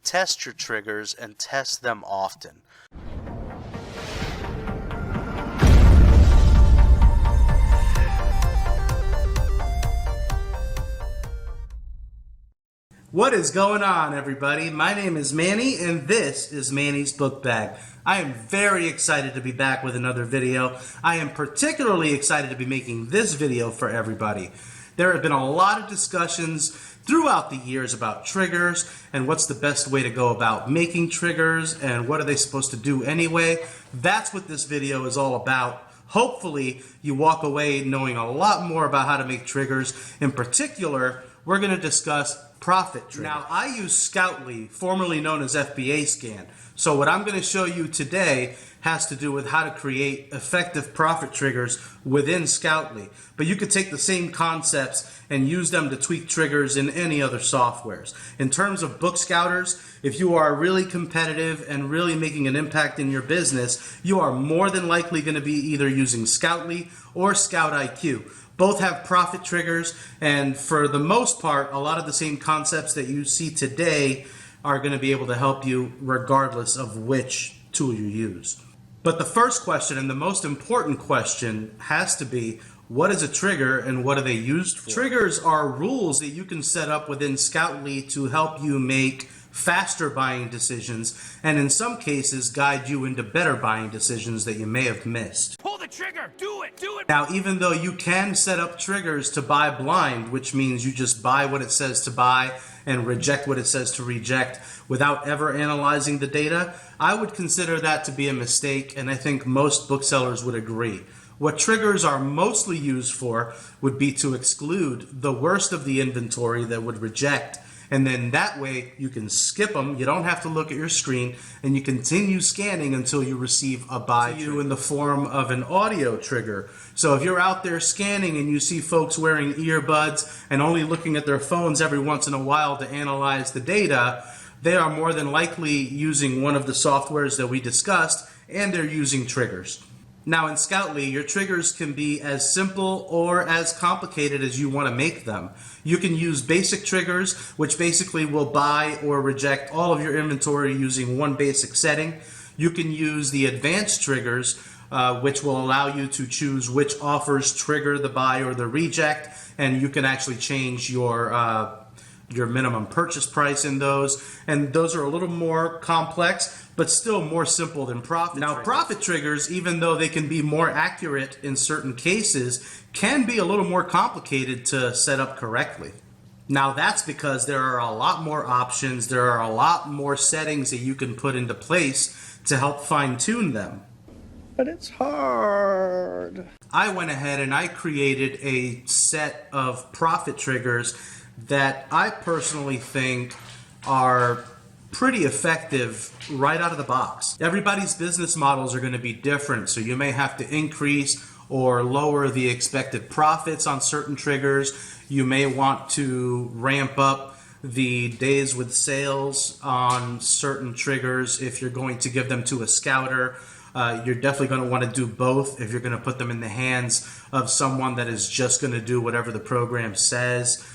test your triggers and test them often. What is going on, everybody? My name is Manny, and this is Manny's Book Bag. I am very excited to be back with another video. I am particularly excited to be making this video for everybody. There have been a lot of discussions throughout the years about triggers and what's the best way to go about making triggers and what are they supposed to do anyway. That's what this video is all about. Hopefully, you walk away knowing a lot more about how to make triggers. In particular, we're going to discuss profit triggers. Now, I use Scoutly, formerly known as FBAscan. So what I'm going to show you today has to do with how to create effective profit triggers within Scoutly. But you could take the same concepts and use them to tweak triggers in any other softwares. In terms of book scouters, if you are really competitive and really making an impact in your business, you are more than likely going to be either using Scoutly or Scout IQ. Both have profit triggers, and for the most part, a lot of the same concepts that you see today are going to be able to help you regardless of which tool you use. But the first question, and the most important question, has to be, what is a trigger and what are they used for? Triggers are rules that you can set up within Scoutly to help you make faster buying decisions, and in some cases guide you into better buying decisions that you may have missed. Pull the trigger! Do it! Do it! Now, even though you can set up triggers to buy blind, which means you just buy what it says to buy and reject what it says to reject without ever analyzing the data, I would consider that to be a mistake, and I think most booksellers would agree. What triggers are mostly used for would be to exclude the worst of the inventory that would reject, and then that way you can skip them, you don't have to look at your screen, and you continue scanning until you receive a buy to you in the form of an audio trigger. So if you're out there scanning and you see folks wearing earbuds and only looking at their phones every once in a while to analyze the data, they are more than likely using one of the softwares that we discussed, and they're using triggers. Now in Scoutly, your triggers can be as simple or as complicated as you want to make them. You can use basic triggers, which basically will buy or reject all of your inventory using one basic setting. You can use the advanced triggers, which will allow you to choose which offers trigger the buy or the reject, and you can actually change your minimum purchase price in those, and those are a little more complex, but still more simple than profit triggers. Now, profit triggers, even though they can be more accurate in certain cases, can be a little more complicated to set up correctly. Now, that's because there are a lot more options, there are a lot more settings that you can put into place to help fine-tune them. But it's hard. I went ahead and I created a set of profit triggers that I personally think are pretty effective right out of the box. Everybody's business models are going to be different, so you may have to increase or lower the expected profits on certain triggers. You may want to ramp up the days with sales on certain triggers if you're going to give them to a scouter. You're definitely going to want to do both if you're going to put them in the hands of someone that is just going to do whatever the program says.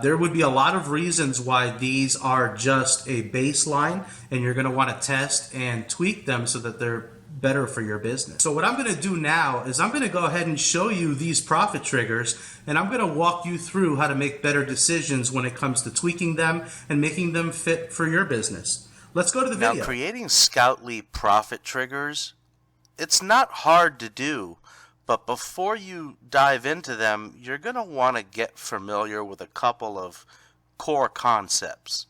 There would be a lot of reasons why these are just a baseline, and you're going to want to test and tweak them so that they're better for your business. So what I'm going to do now is I'm going to go ahead and show you these profit triggers, and I'm going to walk you through how to make better decisions when it comes to tweaking them and making them fit for your business. Let's go to the video. Now, creating Scoutly profit triggers, it's not hard to do. But before you dive into them, you're going to want to get familiar with a couple of core concepts.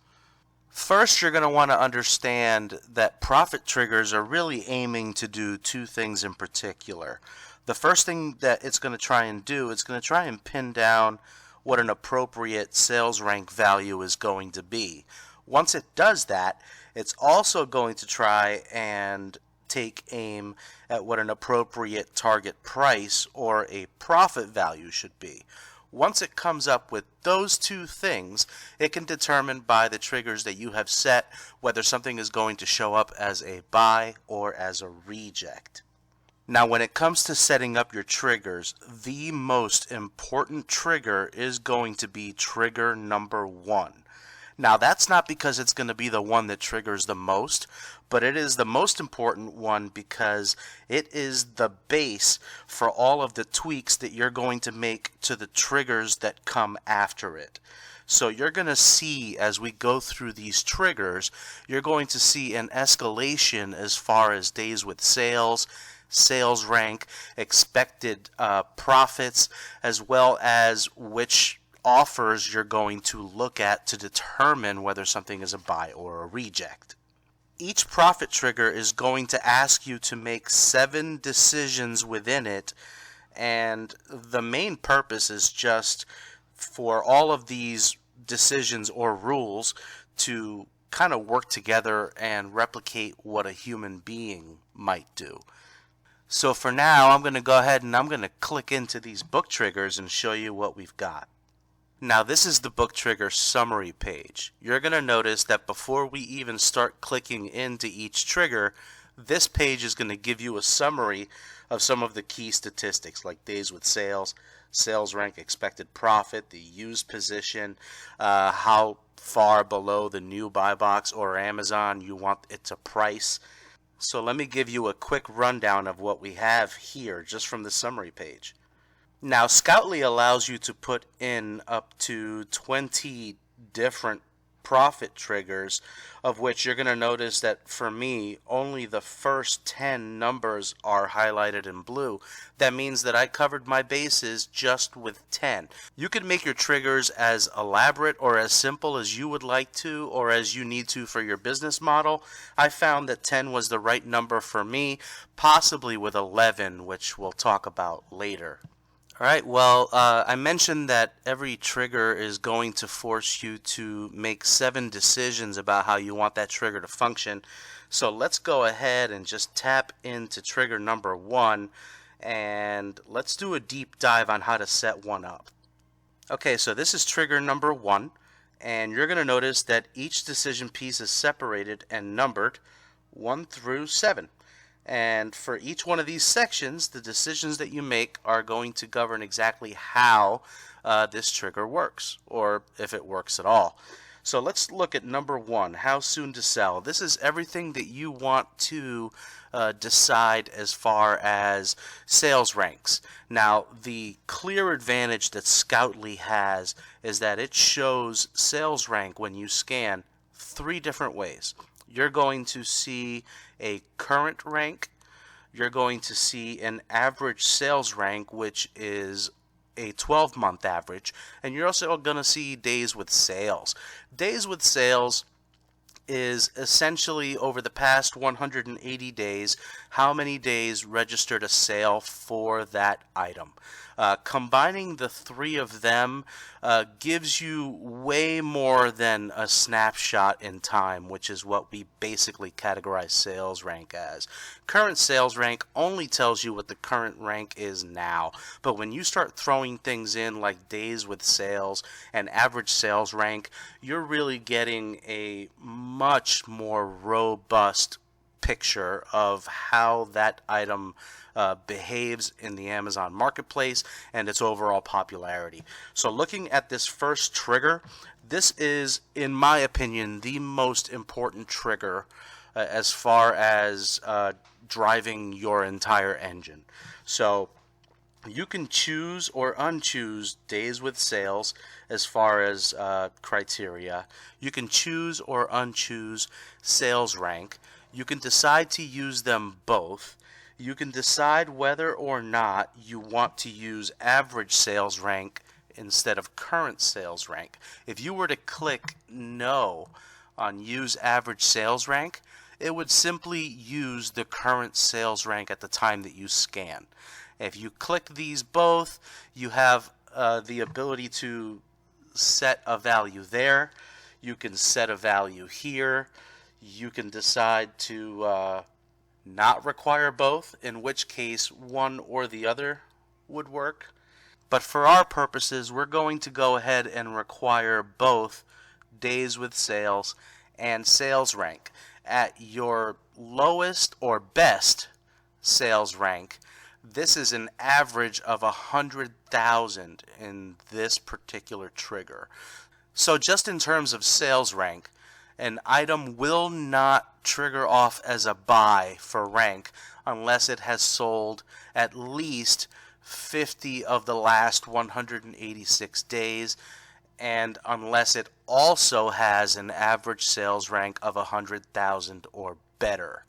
First, you're going to want to understand that profit triggers are really aiming to do two things in particular. The first thing that it's going to try and do, it's going to try and pin down what an appropriate sales rank value is going to be. Once it does that, it's also going to try and take aim at what an appropriate target price or a profit value should be. Once it comes up with those two things, it can determine by the triggers that you have set whether something is going to show up as a buy or as a reject. Now, when it comes to setting up your triggers, the most important trigger is going to be trigger number 1. Now, that's not because it's going to be the one that triggers the most, but it is the most important one because it is the base for all of the tweaks that you're going to make to the triggers that come after it. So you're going to see, as we go through these triggers, you're going to see an escalation as far as days with sales, sales rank, expected profits, as well as which offers you're going to look at to determine whether something is a buy or a reject. Each profit trigger is going to ask you to make 7 decisions within it, and the main purpose is just for all of these decisions or rules to kind of work together and replicate what a human being might do. So for now, I'm going to go ahead and I'm going to click into these book triggers and show you what we've got. Now, this is the book trigger summary page. You're going to notice that before we even start clicking into each trigger, this page is going to give you a summary of some of the key statistics like days with sales, sales rank, expected profit, the used position, how far below the new buy box or Amazon you want it to price. So let me give you a quick rundown of what we have here just from the summary page. Now, Scoutly allows you to put in up to 20 different profit triggers, of which you're going to notice that for me, only the first 10 numbers are highlighted in blue. That means that I covered my bases just with 10. You can make your triggers as elaborate or as simple as you would like to or as you need to for your business model. I found that 10 was the right number for me, possibly with 11, which we'll talk about later. Alright, well, I mentioned that every trigger is going to force you to make 7 decisions about how you want that trigger to function. So let's go ahead and just tap into trigger number 1 and let's do a deep dive on how to set one up. Okay, so this is trigger number 1, and you're going to notice that each decision piece is separated and numbered 1 through 7. And for each one of these sections, the decisions that you make are going to govern exactly how this trigger works, or if it works at all. So let's look at number 1, how soon to sell. This is everything that you want to decide as far as sales ranks. Now, the clear advantage that Scoutly has is that it shows sales rank when you scan 3 different ways. You're going to see a current rank, you're going to see an average sales rank, which is a 12-month average, and you're also going to see days with sales. Days with sales is essentially over the past 180 days, how many days registered a sale for that item. Combining the 3 of them gives you way more than a snapshot in time, which is what we basically categorize sales rank as. Current sales rank only tells you what the current rank is now, but when you start throwing things in like days with sales and average sales rank, you're really getting a much more robust picture of how that item behaves in the Amazon marketplace and its overall popularity. So looking at this first trigger, this is, in my opinion, the most important trigger as far as driving your entire engine. So you can choose or unchoose days with sales as far as criteria. You can choose or unchoose sales rank. You can decide to use them both. You can decide whether or not you want to use average sales rank instead of current sales rank. If you were to click no on use average sales rank, it would simply use the current sales rank at the time that you scan. If you click these both, you have the ability to set a value there. You can set a value here. You can decide to not require both, in which case one or the other would work. But for our purposes, we're going to go ahead and require both days with sales and sales rank. At your lowest or best sales rank, this is an average of 100,000 in this particular trigger. So just in terms of sales rank, an item will not trigger off as a buy for rank unless it has sold at least 50 of the last 186 days, and unless it also has an average sales rank of 100,000 or better.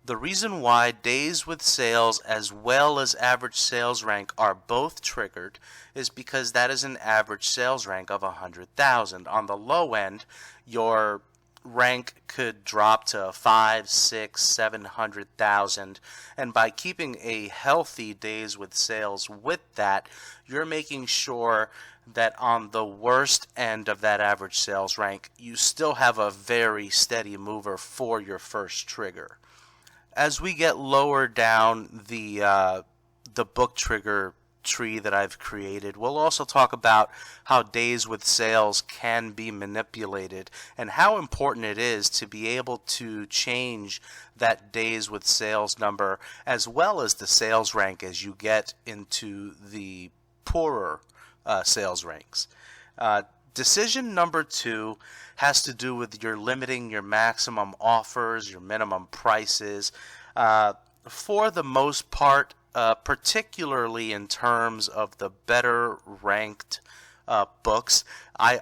The reason why days with sales as well as average sales rank are both triggered is because that is an average sales rank of 100,000. On the low end, your rank could drop to 5, 6, 700,000, and by keeping a healthy days with sales with that, you're making sure that on the worst end of that average sales rank, you still have a very steady mover for your first trigger. As we get lower down the book trigger tree that I've created, we'll also talk about how days with sales can be manipulated and how important it is to be able to change that days with sales number as well as the sales rank as you get into the poorer sales ranks. Decision number 2 has to do with your limiting your maximum offers, your minimum prices. For the most part, particularly in terms of the better ranked books, I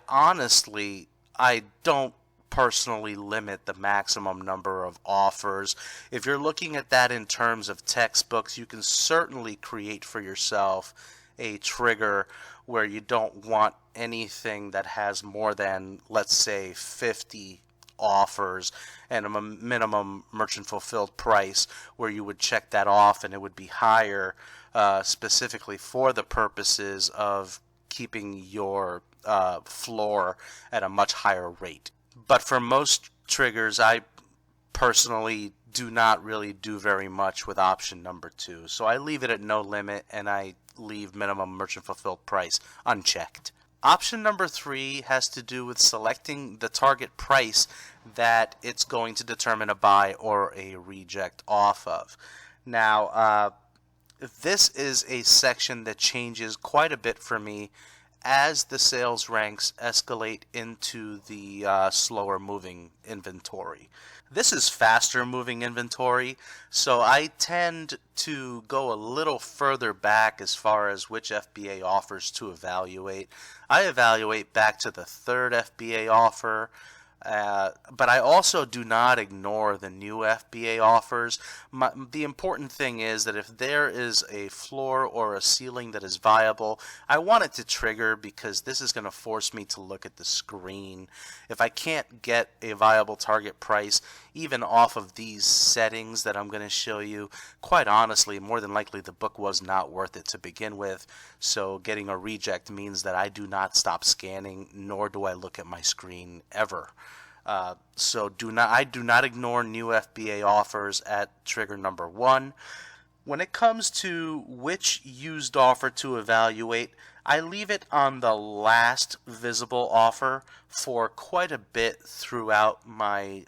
don't personally limit the maximum number of offers. If you're looking at that in terms of textbooks, you can certainly create for yourself a trigger where you don't want anything that has more than, let's say, 50 offers and a minimum merchant fulfilled price, where you would check that off and it would be higher specifically for the purposes of keeping your floor at a much higher rate. But for most triggers, I personally do not really do very much with option number 2. So I leave it at no limit and I leave minimum merchant fulfilled price unchecked. Option number 3 has to do with selecting the target price that it's going to determine a buy or a reject off of. Now, this is a section that changes quite a bit for me as the sales ranks escalate into the slower moving inventory. This is faster moving inventory, so I tend to go a little further back as far as which FBA offers to evaluate. I evaluate back to the third FBA offer, but I also do not ignore the new FBA offers. The important thing is that if there is a floor or a ceiling that is viable, I want it to trigger because this is going to force me to look at the screen. If I can't get a viable target price, even off of these settings that I'm going to show you, quite honestly, more than likely the book was not worth it to begin with. So getting a reject means that I do not stop scanning, nor do I look at my screen ever. So I do not ignore new FBA offers at trigger number 1. When it comes to which used offer to evaluate, I leave it on the last visible offer for quite a bit throughout my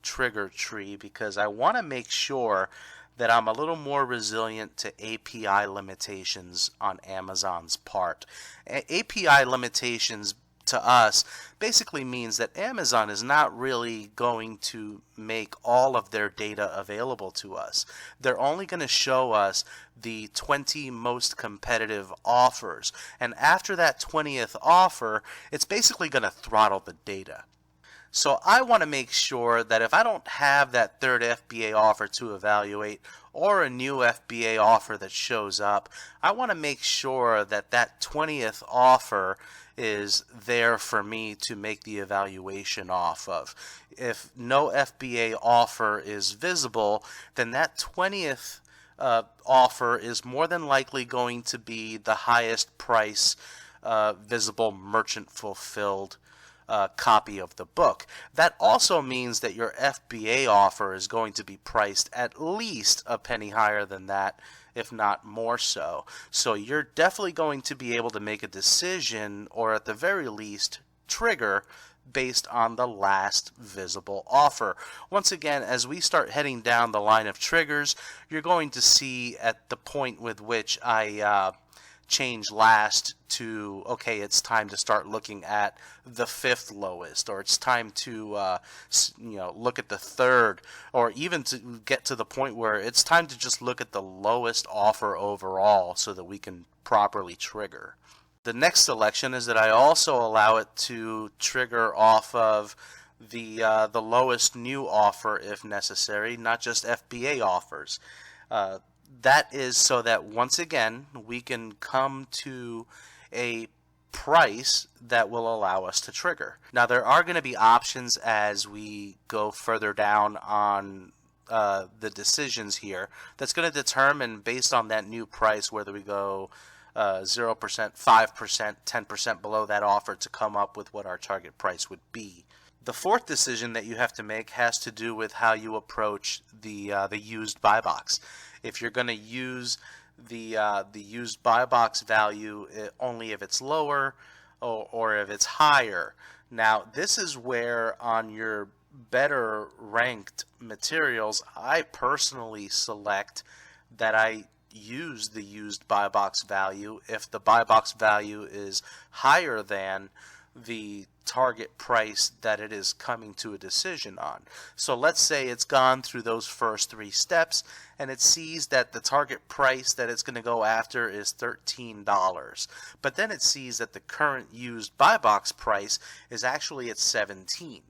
trigger tree because I want to make sure that I'm a little more resilient to API limitations on Amazon's part. API limitations to us basically means that Amazon is not really going to make all of their data available to us. They're only going to show us the 20 most competitive offers, and after that 20th offer, it's basically going to throttle the data. So I want to make sure that if I don't have that third FBA offer to evaluate or a new FBA offer that shows up, I want to make sure that that 20th offer is there for me to make the evaluation off of. If no FBA offer is visible, then that 20th offer is more than likely going to be the highest price visible merchant fulfilled copy of the book. That also means that your FBA offer is going to be priced at least a penny higher than that, if not more so. So you're definitely going to be able to make a decision, or at the very least trigger, based on the last visible offer. Once again, as we start heading down the line of triggers, you're going to see at the point with which I change last to, okay, it's time to start looking at the fifth lowest, or it's time to look at the third, or even to get to the point where it's time to just look at the lowest offer overall so that we can properly trigger. The next selection is that I also allow it to trigger off of the lowest new offer if necessary, not just FBA offers. That is so that once again we can come to a price that will allow us to trigger. Now there are going to be options as we go further down on the decisions here that's going to determine based on that new price whether we go 0%, 5%, 10% below that offer to come up with what our target price would be. The fourth decision that you have to make has to do with how you approach the used buy box. If you're going to use the used buy box value only if it's lower or if it's higher. Now this is where on your better ranked materials I personally select that I use the used buy box value if the buy box value is higher than the target price that it is coming to a decision on. So let's say it's gone through those first three steps and it sees that the target price that it's going to go after is $13, but then it sees that the current used buy box price is actually at $17.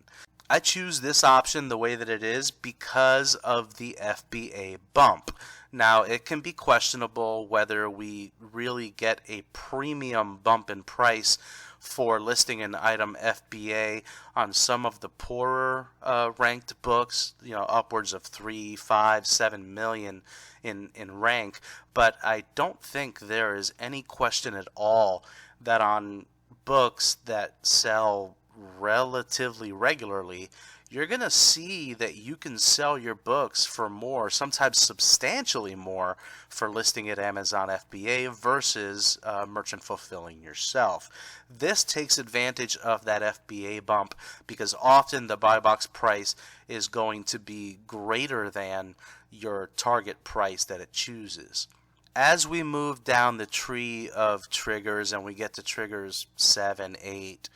I choose this option the way that it is because of the FBA bump. Now it can be questionable whether we really get a premium bump in price for listing an item FBA on some of the poorer ranked books, upwards of 3, 5, 7 million in rank, but I don't think there is any question at all that on books that sell relatively regularly, you're going to see that you can sell your books for more, sometimes substantially more, for listing at Amazon FBA versus merchant fulfilling yourself. This takes advantage of that FBA bump because often the buy box price is going to be greater than your target price that it chooses. As we move down the tree of triggers and we get to triggers 7, 8,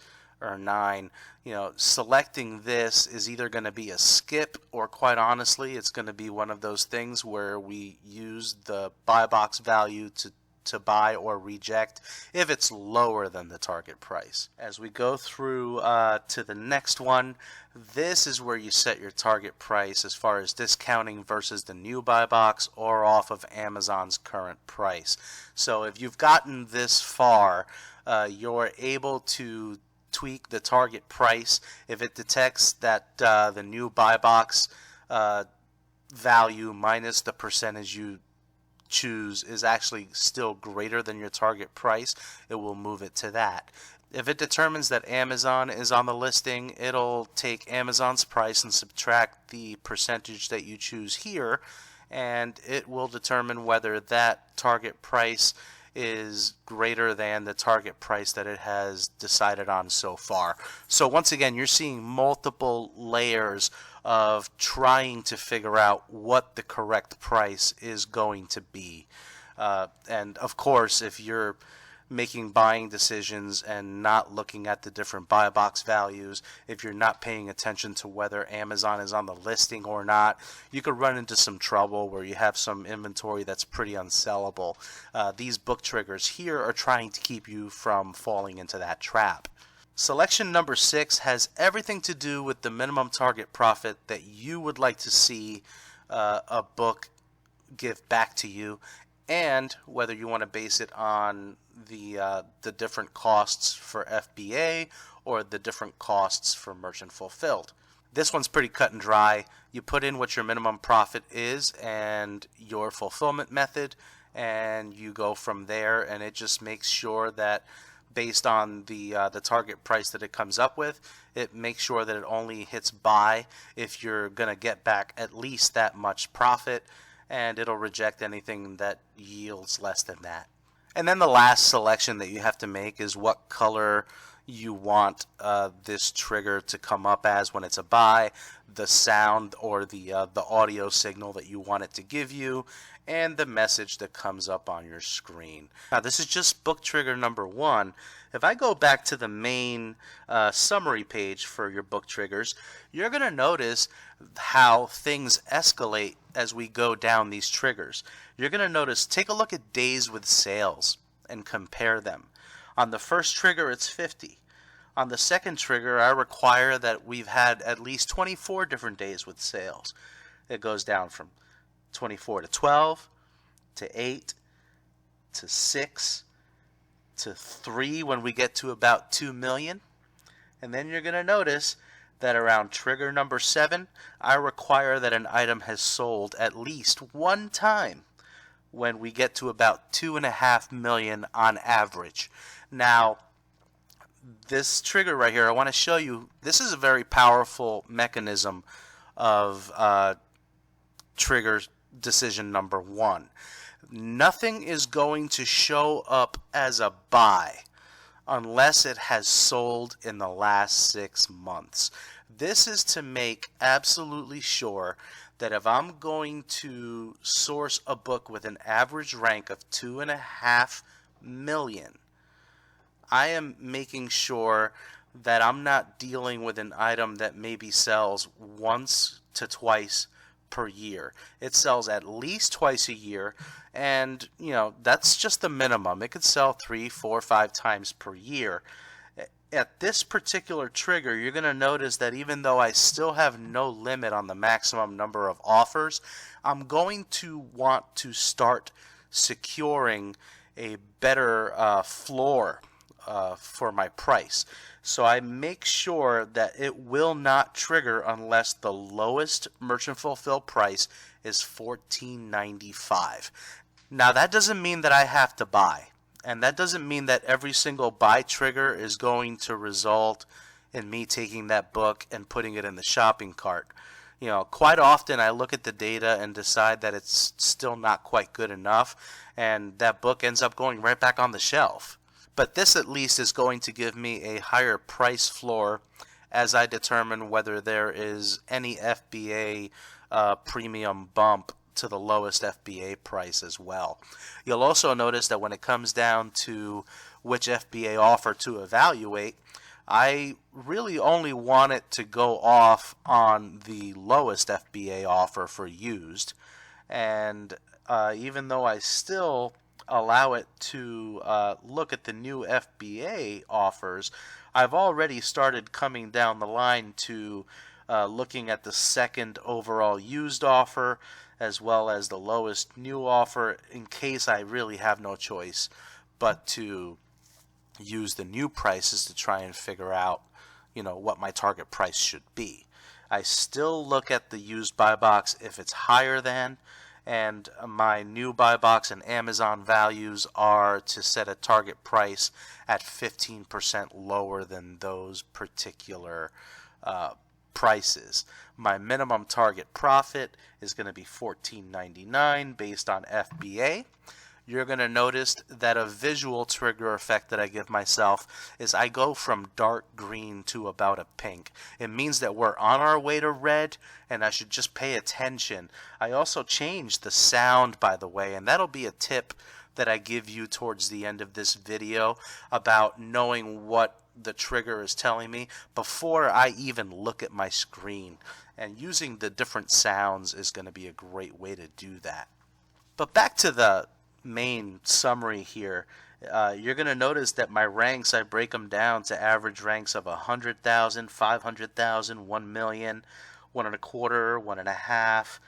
or 9, selecting this is either going to be a skip or quite honestly it's going to be one of those things where we use the buy box value to buy or reject if it's lower than the target price. As we go through to the next one, this is where you set your target price as far as discounting versus the new buy box or off of Amazon's current price. So if you've gotten this far, you're able to tweak the target price if it detects that the new buy box value minus the percentage you choose is actually still greater than your target price. It will move it to that. If it determines that Amazon is on the listing, it'll take Amazon's price and subtract the percentage that you choose here, and it will determine whether that target price is greater than the target price that it has decided on so far. So once again, you're seeing multiple layers of trying to figure out what the correct price is going to be. And of course, if you're making buying decisions and not looking at the different buy box values, if you're not paying attention to whether Amazon is on the listing or not, you could run into some trouble where you have some inventory that's pretty unsellable. These book triggers here are trying to keep you from falling into that trap. Selection number 6 has everything to do with the minimum target profit that you would like to see a book give back to you, and whether you want to base it on the different costs for FBA or the different costs for merchant fulfilled. This one's pretty cut and dry. You put in what your minimum profit is and your fulfillment method, and you go from there, and it just makes sure that based on the target price that it comes up with, it makes sure that it only hits buy if you're going to get back at least that much profit, and it'll reject anything that yields less than that. And then the last selection that you have to make is what color you want this trigger to come up as when it's a buy, the sound or the audio signal that you want it to give you, and the message that comes up on your screen. Now this is just book trigger number 1. If I go back to the main summary page for your book triggers, you're going to notice how things escalate as we go down these triggers. You're going to notice, take a look at days with sales and compare them. On the first trigger, it's 50. On the second trigger, I require that we've had at least 24 different days with sales. It goes down from 24 to 12, to 8, to 6, to 3 when we get to about 2 million. And then you're going to notice that around trigger number 7, I require that an item has sold at least one time when we get to about 2.5 million on average. Now, this trigger right here, I want to show you, this is a very powerful mechanism of trigger decision number 1. Nothing is going to show up as a buy unless it has sold in the last 6 months. This is to make absolutely sure that if I'm going to source a book with an average rank of 2.5 million, I am making sure that I'm not dealing with an item that maybe sells once to twice per year. It sells at least twice a year, and that's just the minimum. It could sell 3, 4, 5 times per year. At this particular trigger, you're going to notice that even though I still have no limit on the maximum number of offers, I'm going to want to start securing a better floor for my price. So I make sure that it will not trigger unless the lowest merchant fulfill price is $14.95. Now that doesn't mean that I have to buy. And that doesn't mean that every single buy trigger is going to result in me taking that book and putting it in the shopping cart. Quite often I look at the data and decide that it's still not quite good enough, and that book ends up going right back on the shelf. But this at least is going to give me a higher price floor as I determine whether there is any FBA premium bump to the lowest FBA price as well. You'll also notice that when it comes down to which FBA offer to evaluate, I really only want it to go off on the lowest FBA offer for used. And even though I still allow it to look at the new FBA offers, I've already started coming down the line to looking at the second overall used offer as well as the lowest new offer, in case I really have no choice but to use the new prices to try and figure out what my target price should be. I still look at the used buy box if it's higher than, and my new buy box and Amazon values are to set a target price at 15% lower than those particular prices. My minimum target profit is going to be $14.99 based on FBA. You're going to notice that a visual trigger effect that I give myself is I go from dark green to about a pink. It means that we're on our way to red, and I should just pay attention. I also changed the sound, by the way, and that'll be a tip that I give you towards the end of this video about knowing what the trigger is telling me before I even look at my screen. And using the different sounds is going to be a great way to do that. But back to the main summary here, you're going to notice that my ranks, I break them down to average ranks of 100,000, 500,000, 1 million, 1.25, 1.5,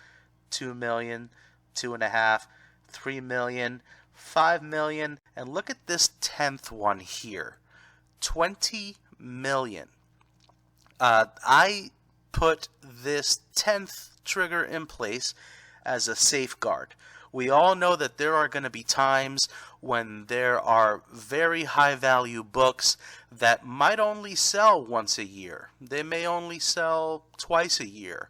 2 million, 2.5, 3 million, 5 million, and look at this 10th one here, 20 million. I put this 10th trigger in place as a safeguard. We all know that there are going to be times when there are very high value books that might only sell once a year. They may only sell twice a year.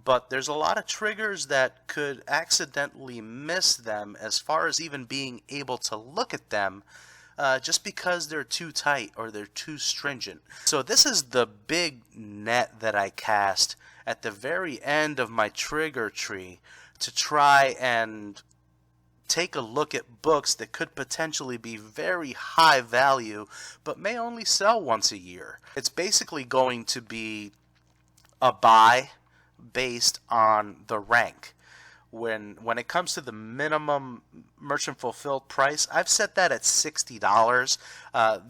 But there's a lot of triggers that could accidentally miss them as far as even being able to look at them just because they're too tight or they're too stringent. So this is the big net that I cast at the very end of my trigger tree to try and take a look at books that could potentially be very high value but may only sell once a year. It's basically going to be a buy based on the rank. When it comes to the minimum merchant fulfilled price, I've set that at $60.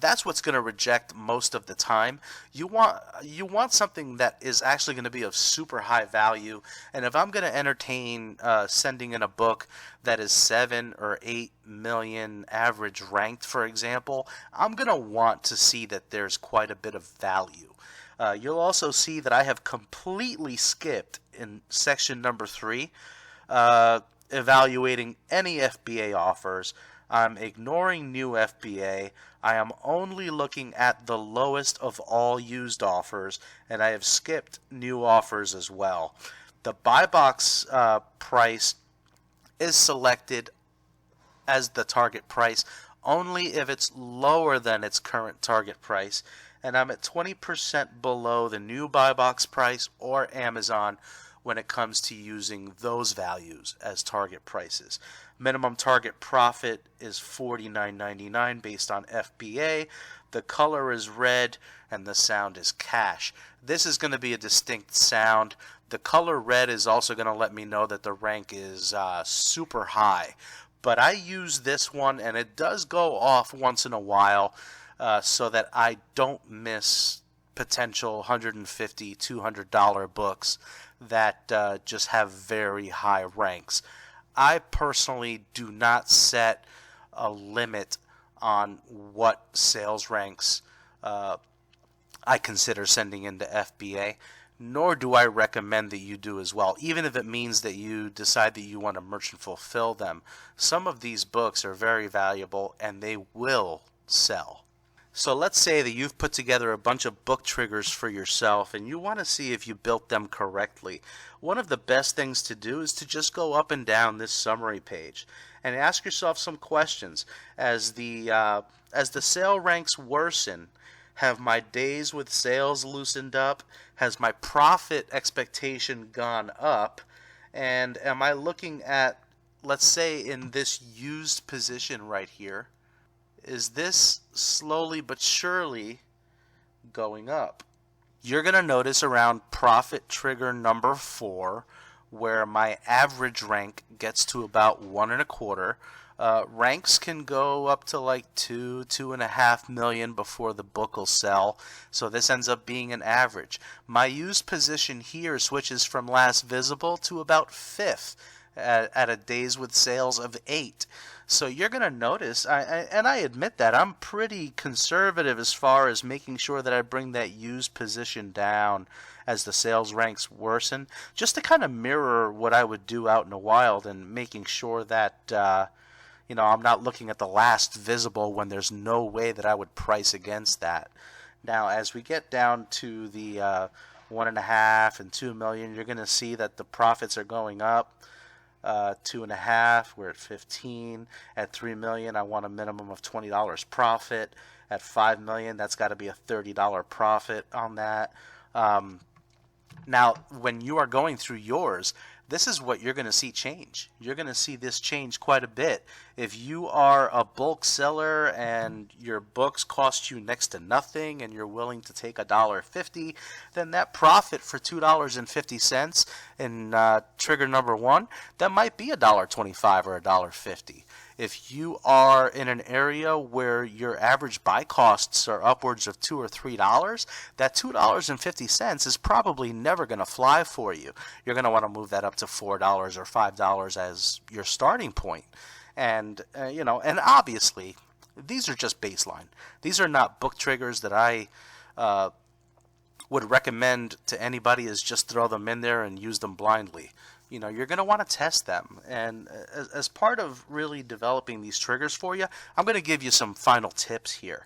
That's what's going to reject most of the time. You want something that is actually going to be of super high value. And if I'm going to entertain sending in a book that is 7 or 8 million average ranked, for example, I'm going to want to see that there's quite a bit of value. You'll also see that I have completely skipped in section number 3. Evaluating any FBA offers. I'm ignoring new FBA. I am only looking at the lowest of all used offers, and I have skipped new offers as well. The buy box price is selected as the target price only if it's lower than its current target price, and I'm at 20% below the new buy box price or Amazon when it comes to using those values as target prices. Minimum target profit is $49.99 based on FBA. The color is red and the sound is cash. This is going to be a distinct sound. The color red is also going to let me know that the rank is super high. But I use this one, and it does go off once in a while so that I don't miss potential $150, $200 books that just have very high ranks. I personally do not set a limit on what sales ranks I consider sending into FBA, nor do I recommend that you do as well, even if it means that you decide that you want to merchant fulfill them. Some of these books are very valuable and they will sell. So let's say that you've put together a bunch of book triggers for yourself and you want to see if you built them correctly. One of the best things to do is to just go up and down this summary page and ask yourself some questions. As the sale ranks worsen, have my days with sales loosened up? Has my profit expectation gone up? And am I looking at, let's say in this used position right here, is this slowly but surely going up? You're going to notice around profit trigger number 4 where my average rank gets to about 1.25. Ranks can go up to like 2.5 million before the book will sell, so this ends up being an average. My used position here switches from last visible to about 5th at a days with sales of 8. So you're going to notice, and I admit that, I'm pretty conservative as far as making sure that I bring that used position down as the sales ranks worsen, just to kind of mirror what I would do out in the wild and making sure that I'm not looking at the last visible when there's no way that I would price against that. Now, as we get down to the 1.5 and 2 million, you're going to see that the profits are going up. 2.5, we're at 15. At 3 million, I want a minimum of $20 profit. At 5 million, that's got to be a $30 profit on that. Now, when you are going through yours, this is what you're going to see change. You're going to see this change quite a bit. If you are a bulk seller and your books cost you next to nothing and you're willing to take $1.50, then that profit for $2.50 in trigger number 1, that might be $1.25 or $1.50. If you are in an area where your average buy costs are upwards of $2 or $3, that $2.50 is probably never going to fly for you. You're going to want to move that up to $4 or $5 as your starting point. And and obviously, these are just baseline. These are not book triggers that I would recommend to anybody as just throw them in there and use them blindly. You're going to want to test them. And as part of really developing these triggers for you, I'm going to give you some final tips here.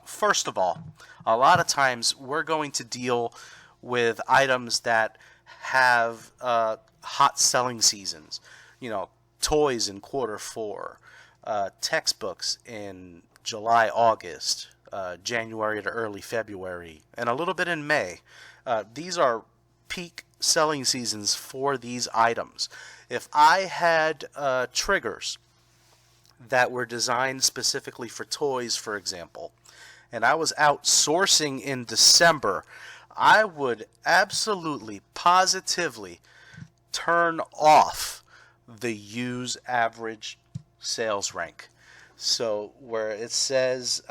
First of all, a lot of times we're going to deal with items that have hot selling seasons. Toys in quarter 4, textbooks in July, August, January to early February, and a little bit in May. These are peak selling seasons for these items. If I had triggers that were designed specifically for toys, for example, and I was out sourcing in December, I would absolutely, positively turn off the use average sales rank. So where it says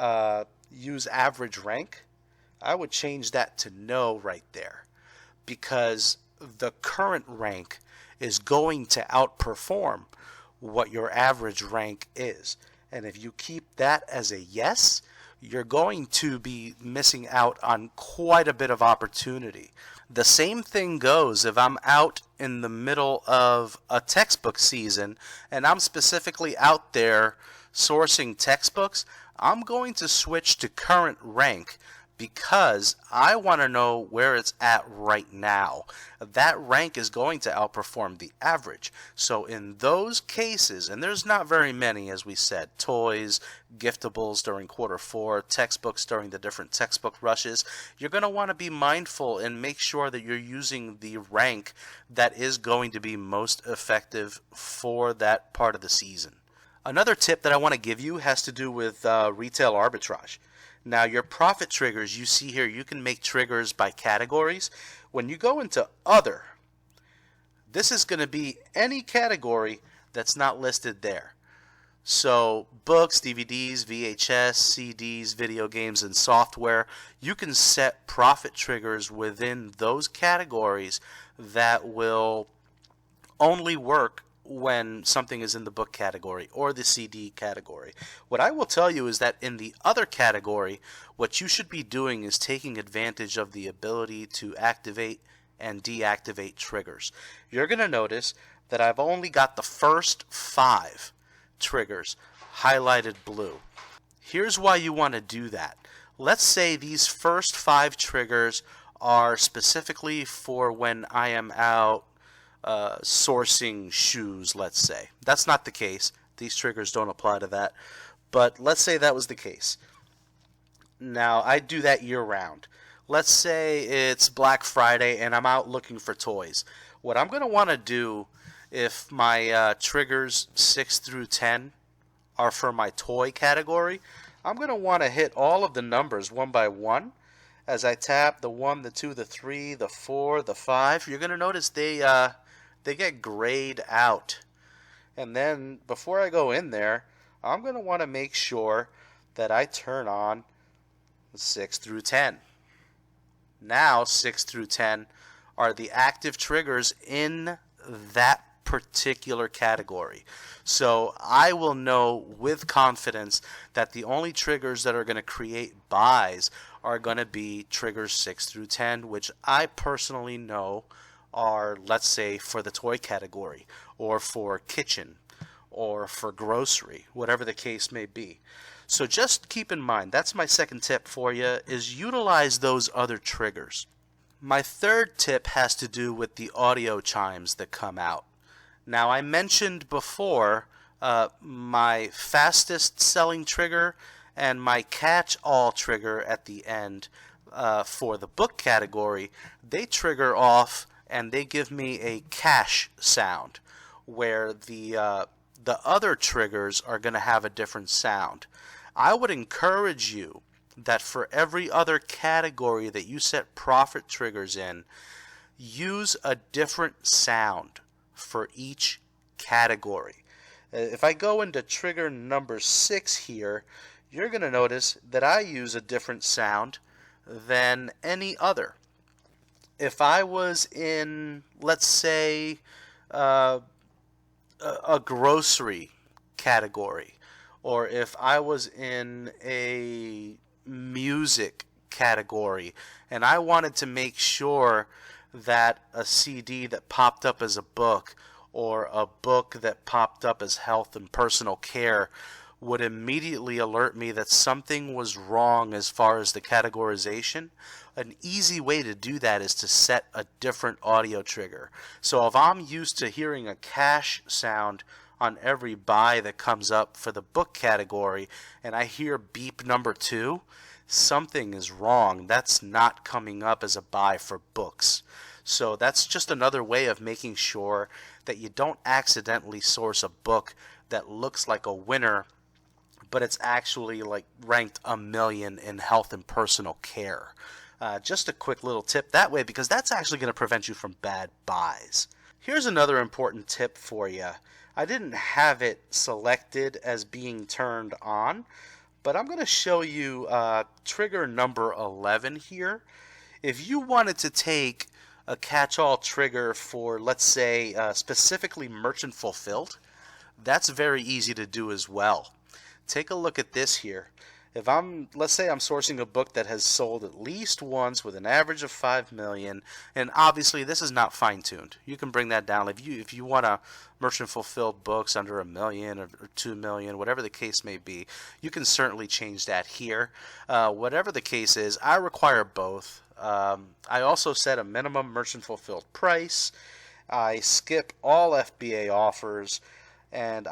use average rank, I would change that to no right there, because the current rank is going to outperform what your average rank is. And if you keep that as a yes, you're going to be missing out on quite a bit of opportunity. The same thing goes if I'm out in the middle of a textbook season and I'm specifically out there sourcing textbooks. I'm going to switch to current rank because I want to know where it's at right now. That rank is going to outperform the average. So in those cases, and there's not very many, as we said, toys, giftables during Q4, textbooks during the different textbook rushes, you're going to want to be mindful and make sure that you're using the rank that is going to be most effective for that part of the season. Another tip that I want to give you has to do with retail arbitrage. Now, your profit triggers, you see here, you can make triggers by categories. When you go into other, this is going to be any category that's not listed there. So books, DVDs, VHS, CDs, video games, and software, you can set profit triggers within those categories that will only work when something is in the book category or the CD category. What I will tell you is that in the other category, what you should be doing is taking advantage of the ability to activate and deactivate triggers. You're going to notice that I've only got the first 5 triggers highlighted blue. Here's why you want to do that. Let's say these first 5 triggers are specifically for when I am out sourcing shoes, let's say. That's not the case. These triggers don't apply to that. But let's say that was the case. Now, I do that year round. Let's say it's Black Friday and I'm out looking for toys. What I'm going to want to do, if my triggers 6 through 10 are for my toy category, I'm going to want to hit all of the numbers one by one. As I tap the 1, the 2, the 3, the 4, the 5, you're going to notice they get grayed out. And then before I go in there, I'm going to want to make sure that I turn on 6 through 10. Now 6 through 10 are the active triggers in that particular category. So I will know with confidence that the only triggers that are going to create buys are going to be triggers 6 through 10, which I personally know are, let's say, for the toy category or for kitchen or for grocery, whatever the case may be. So just keep in mind, that's my second tip for you, is utilize those other triggers. My third tip has to do with the audio chimes that come out. Now, I mentioned before my fastest selling trigger and my catch-all trigger at the end for the book category. They trigger off and they give me a cash sound, where the other triggers are going to have a different sound. I would encourage you that for every other category that you set profit triggers in, use a different sound for each category. If I go into trigger number 6 here, you're going to notice that I use a different sound than any other. If I was in, let's say, a grocery category, or if I was in a music category and I wanted to make sure that a CD that popped up as a book or a book that popped up as health and personal care would immediately alert me that something was wrong as far as the categorization, an easy way to do that is to set a different audio trigger. So if I'm used to hearing a cash sound on every buy that comes up for the book category and I hear beep number 2, something is wrong. That's not coming up as a buy for books. So that's just another way of making sure that you don't accidentally source a book that looks like a winner, but it's actually like ranked a million in health and personal care. Just a quick little tip that way, because that's actually going to prevent you from bad buys. Here's another important tip for you. I didn't have it selected as being turned on, but I'm going to show you trigger number 11 here. If you wanted to take a catch-all trigger for, let's say, specifically merchant fulfilled, that's very easy to do as well. Take a look at this here. If let's say I'm sourcing a book that has sold at least once with an average of 5 million, and obviously this is not fine-tuned. You can bring that down. If you want a merchant fulfilled books under 1 million or 2 million, whatever the case may be, you can certainly change that here. Whatever the case is, I require both. I also set a minimum merchant fulfilled price. I skip all FBA offers, and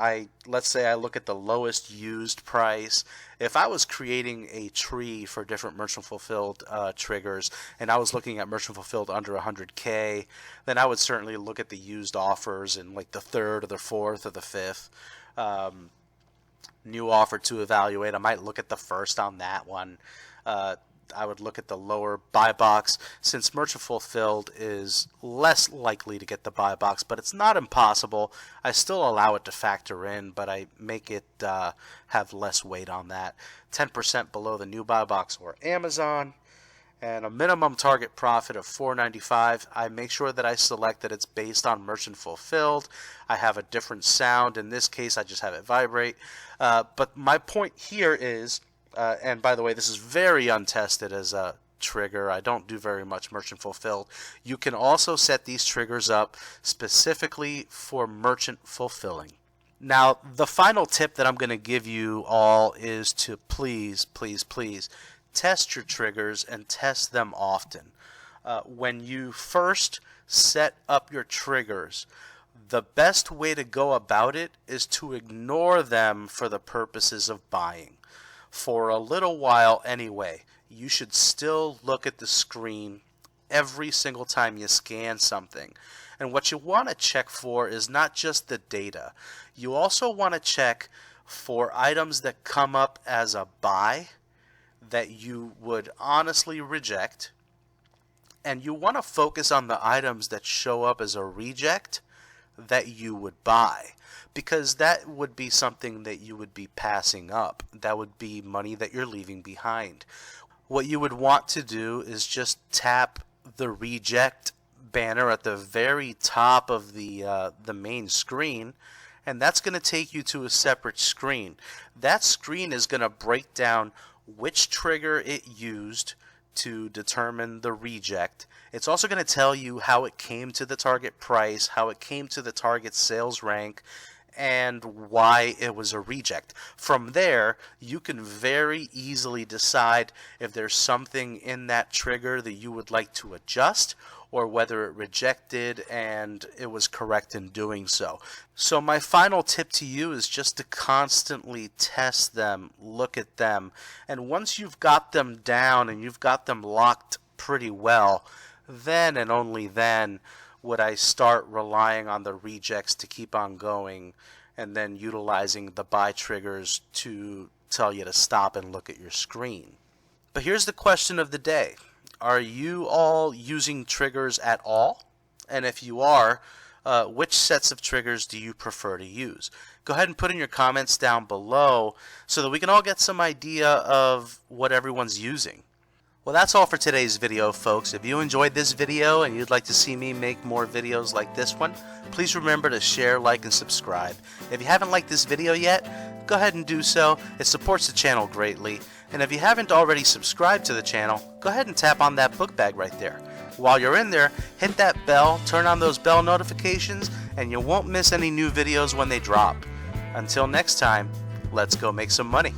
let's say I look at the lowest used price. If I was creating a tree for different merchant fulfilled triggers, and I was looking at merchant fulfilled under 100K, then I would certainly look at the used offers in like the 3rd or the 4th or the 5th. New offer to evaluate, I might look at the first on that one. I would look at the lower buy box, since merchant fulfilled is less likely to get the buy box, but it's not impossible. I still allow it to factor in, but I make it have less weight on that. 10% below the new buy box or Amazon, and a minimum target profit of $4.95. I make sure that I select that it's based on merchant fulfilled. I have a different sound. In this case, I just have it vibrate. But my point here is, and by the way, this is very untested as a trigger. I don't do very much merchant fulfilled. You can also set these triggers up specifically for merchant fulfilling. Now, the final tip that I'm going to give you all is to please, please, please test your triggers and test them often. When you first set up your triggers, the best way to go about it is to ignore them for the purposes of buying. For a little while anyway, you should still look at the screen every single time you scan something. And what you want to check for is not just the data. You also want to check for items that come up as a buy that you would honestly reject. And you want to focus on the items that show up as a reject that you would buy, because that would be something that you would be passing up. That would be money that you're leaving behind. What you would want to do is just tap the reject banner at the very top of the main screen, and that's going to take you to a separate screen. That screen is going to break down which trigger it used to determine the reject. It's also going to tell you how it came to the target price, how it came to the target sales rank, and why it was a reject. From there, you can very easily decide if there's something in that trigger that you would like to adjust, or whether it rejected and it was correct in doing so. So my final tip to you is just to constantly test them, look at them, and once you've got them down and you've got them locked pretty well, then and only then would I start relying on the rejects to keep on going, and then utilizing the buy triggers to tell you to stop and look at your screen. But here's the question of the day. Are you all using triggers at all? And if you are, which sets of triggers do you prefer to use? Go ahead and put in your comments down below so that we can all get some idea of what everyone's using. Well, that's all for today's video, folks. If you enjoyed this video and you'd like to see me make more videos like this one, please remember to share, like, and subscribe. If you haven't liked this video yet, go ahead and do so. It supports the channel greatly. And if you haven't already subscribed to the channel, go ahead and tap on that book bag right there. While you're in there, hit that bell, turn on those bell notifications, and you won't miss any new videos when they drop. Until next time, let's go make some money.